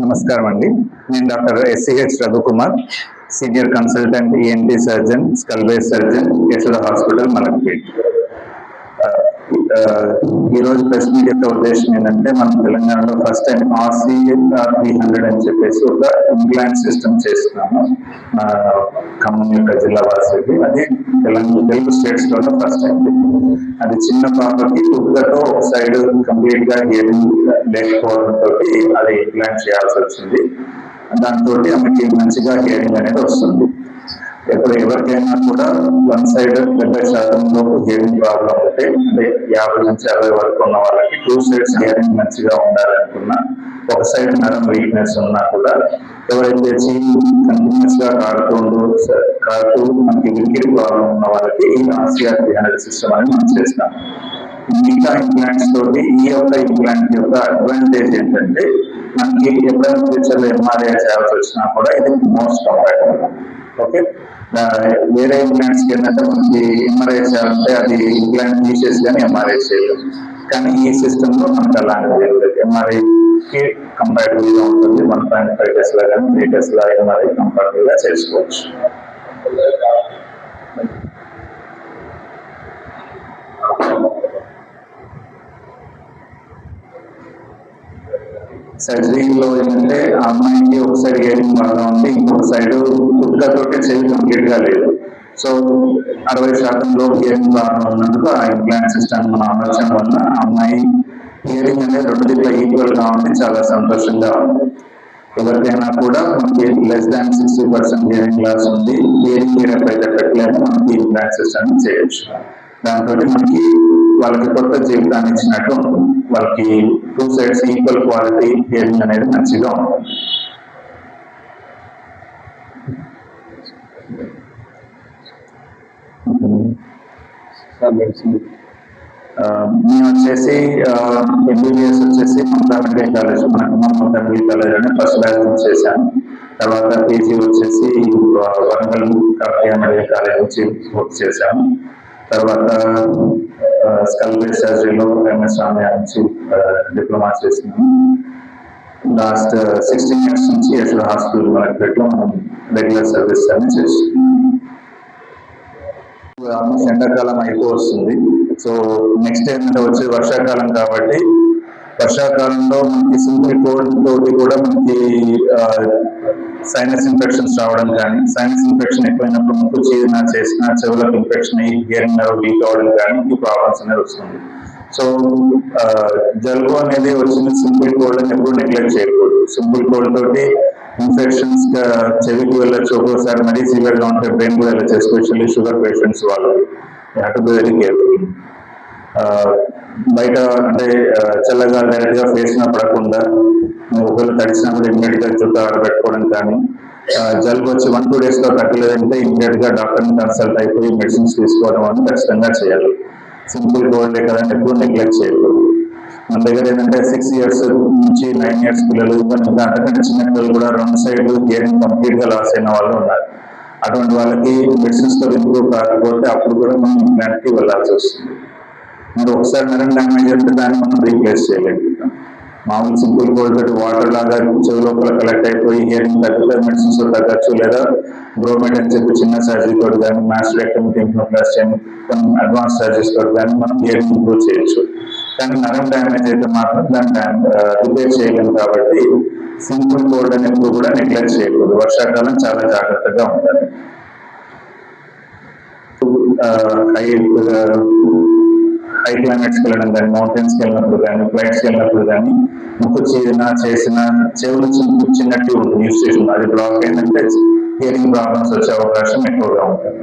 నమస్కారం అండి. నేను doctor ఎస్సిహెచ్ Raghukumar, senior consultant ENT surgeon, skull base surgeon, Yashoda hospital, Malakpet. ఈరోజు ప్రెస్ మీట్ యొక్క ఉద్దేశం ఏంటంటే, మనం తెలంగాణలో ఫస్ట్ టైం RCR300 అని చెప్పేసి ఒక ఇంప్లాంట్ సిస్టమ్ చేస్తున్నాము ఖమ్మం యొక్క జిల్లా వాసులకి. అది తెలుగు స్టేట్స్ లో ఫస్ట్ టైం. అది చిన్న పాపకి పుట్టుకతో ఒక సైడ్ కంప్లీట్ గా హియరింగ్ లేకపోవడంతో అది ఇంప్లాంట్ చేయాల్సి వచ్చింది. దాంతో ఆమెకి మంచిగా హియరింగ్ అనేది వస్తుంది. ఇప్పుడు ఎవరికైనా కూడా వన్ సైడ్ 70% హియరింగ్ ప్రాబ్లం ఉంటే, అంటే 50 నుంచి 60 వరకు ఉన్న వాళ్ళకి 2 సైడ్స్ హియరింగ్ మంచిగా ఉండాలనుకున్నా, ఒక సైడ్ నరం వీక్నెస్ ఉన్నా కూడా, ఎవరైతే కంటిన్యూస్ గా కారుతూ మనకి వినికిడి ప్రాబ్లం ఉన్న వాళ్ళకి ఈ RCR300 సిస్టమ్ అని మనం చేస్తాం. మిగతా ఇంప్లాంట్స్ తోటి ఈ యొక్క ఇంప్లాంట్ యొక్క అడ్వాంటేజ్ ఏంటంటే, మనకి ఎప్పుడైనా ఫ్యూచర్ లో MRI చేయాల్సి వచ్చినా కూడా ఇది మోస్ట్ కంఫర్టబుల్. ఓకే, వేరే ఇంప్లాంట్స్ ఏంటంటే మనకి MRI చేయాలంటే అది ఇంప్లాంట్ తీసేసి కానీ MRI చేయలేదు. కానీ ఈ సిస్టమ్ లో మనకు అలాంటిది MRI కి కంపాటబుల్ గా ఉంటుంది. 1.5 టెస్లా కానీ 3 టెస్లా MRI కంఫర్టబుల్ గా చేసుకోవచ్చు. సర్జరీలో ఏంటంటే ఆ అమ్మాయికి ఒక సైడ్ హియరింగ్ బాగా ఉంది, ఇంకొక సైడ్ పుట్టుకతోటి చెవి కంప్లీట్ గా లేదు. సో 60% హియరింగ్ బాగా ఉన్నందుకు ఆ ఇంప్లాంట్ సిస్టమ్ మనం అమర్చడం వల్ల ఆ అమ్మాయి హియరింగ్ అనేది 2 దిక్కుల ఈక్వల్ గా ఉంది. చాలా సంతోషంగా ఉంది. ఎవరికైనా కూడా మనకి <60% హియరింగ్ లాస్ ఉంది, హియరింగ్ ఎప్పుడైతే పెట్టలేమో మనకి ఇంప్లాంట్ సిస్టమ్ చేయొచ్చు. దాంతో మనకి వాళ్ళకి కొత్త జీవితాన్ని ఇచ్చినట్టు ఉంటుంది. వాళ్ళకి 2 సైడ్స్ ఈక్వల్ క్వాలిటీ హియరింగ్ అనేది మంచిగా ఉంటుంది. మేము వచ్చేసి MBBS వచ్చేసి Mamata medical college, Mamata medical college అని ఫస్ట్ బ్యాచ్ చేశాను. తర్వాత PG వచ్చేసి వరంగల్ కాకతీయ మెడికల్ కాలేజ్ నుంచి పూర్తి చేశాను. తర్వాత స్కల్ బేస్ సర్జరీలో MS రామయ్య నుంచి డిప్లొమా చేసినాము. లాస్ట్ 16 ఇయర్స్ నుంచి యశోద హాస్పిటల్ మలక్పేటలో మనం రెగ్యులర్ సర్వీస్ అని చేస్తున్నాం. ఆల్మోస్ట్ ఎండాకాలం అయిపోతుంది. సో నెక్స్ట్ ఏంటంటే వచ్చే వర్షాకాలం కాబట్టి, వర్షాకాలంలో మనకి సింపుల్ కోల్డ్ తోటి కూడా మనకి సైనస్ ఇన్ఫెక్షన్స్ రావడం కానీ, సైనస్ ఇన్ఫెక్షన్ ఎక్కువైనప్పుడు ముక్కు చేసిన చెవులకు ఇన్ఫెక్షన్ అయ్యి హియరింగ్ నర్వ్ వీక్ అవ్వడం కానీ ఈ ప్రాబ్లమ్స్ అనేది వస్తుంది. సో జలుబు అనేది వచ్చిన సింపుల్ కోల్డ్ అని ఎప్పుడు నెగ్లెక్ట్ చేయకూడదు. సింపుల్ కోల్డ్ తోటి ఇన్ఫెక్షన్స్ చెవికి వెళ్ళొచ్చు, ఒక్కోసారి మరీ సివియర్ గా ఉంటే బ్రెయిన్ కూడా వెళ్ళచ్చు. ఎస్పెషల్లీ షుగర్ పేషెంట్స్ వాళ్ళు వెరీ కేర్ఫుల్. బయట అంటే చల్లగా డైరెక్ట్ గా ఫేస్ మీద పడకుండా, ఒకవేళ తడిచినప్పుడు ఇమ్మీడియట్ గా చుట్టూ ఆరబెట్టుకోవడం కానీ, జలుబు వచ్చి 1-2 days లో తగ్గలేదంటే ఇమ్మీడియట్ గా డాక్టర్ని కన్సల్ట్ అయిపోయి మెడిసిన్స్ తీసుకోవడం అని ఖచ్చితంగా చేయాలి. సింపుల్ కోల్డే కదంటే ఎప్పుడు నెగ్లెక్ట్ చేయకూడదు. మన దగ్గర ఏంటంటే 6 years నుంచి 9 years పిల్లలు, అంతకంటే చిన్న పిల్లలు కూడా 2 సైడ్లు హియరింగ్ కంప్లీట్ గా లాస్ అయిన వాళ్ళు ఉన్నారు. అటువంటి వాళ్ళకి మెడిసిన్స్ తో ఇంప్రూవ్ కాకపోతే అప్పుడు కూడా మనం ఇంప్లాంట్ కి వెళ్ళాల్సి వస్తుంది. మరి ఒకసారి నరం డ్యామేజ్ అయితే దాన్ని మనం రీప్లేస్ చేయలేకపోతాం. మామూలు సింపుల్ కోల్డ్ తోటి వాటర్ లాగా చెవి లోపల కలెక్ట్ అయిపోయి హియరింగ్ తగ్గితే మెడిసిన్స్ తగ్గచ్చు, లేదా బ్రోమెడ్ అని చెప్పి చిన్న సర్జరీ తోటి కానీ, మాస్టరెక్టమీ, టింప్నోప్లాస్టీ అని కొన్ని అడ్వాన్స్ సర్జరీస్ తోటి కానీ మనం హియరింగ్ ఇంప్రూవ్ చేయొచ్చు. కానీ నరం డ్యామేజ్ అయితే మాత్రం దాన్ని రిపేర్ చేయలేము. కాబట్టి సింపుల్ కోల్డ్ అని ఎప్పుడు కూడా నెగ్లెక్ట్ చేయకూడదు. వర్షాకాలం చాలా జాగ్రత్తగా ఉండాలి. హై క్లైమేట్స్కి వెళ్ళడం కానీ, మౌంటైన్స్కి వెళ్ళినప్పుడు కానీ, ఫ్లైట్స్కి వెళ్ళినప్పుడు కానీ ముక్కు చేసిన చెవులు చిన్నట్టు ఉంటుంది న్యూస్ స్టేషన్. అది బ్లాక్ ఏంటంటే హియరింగ్ ప్రాబ్లమ్స్ వచ్చే అవకాశం ఎక్కువగా ఉంటుంది.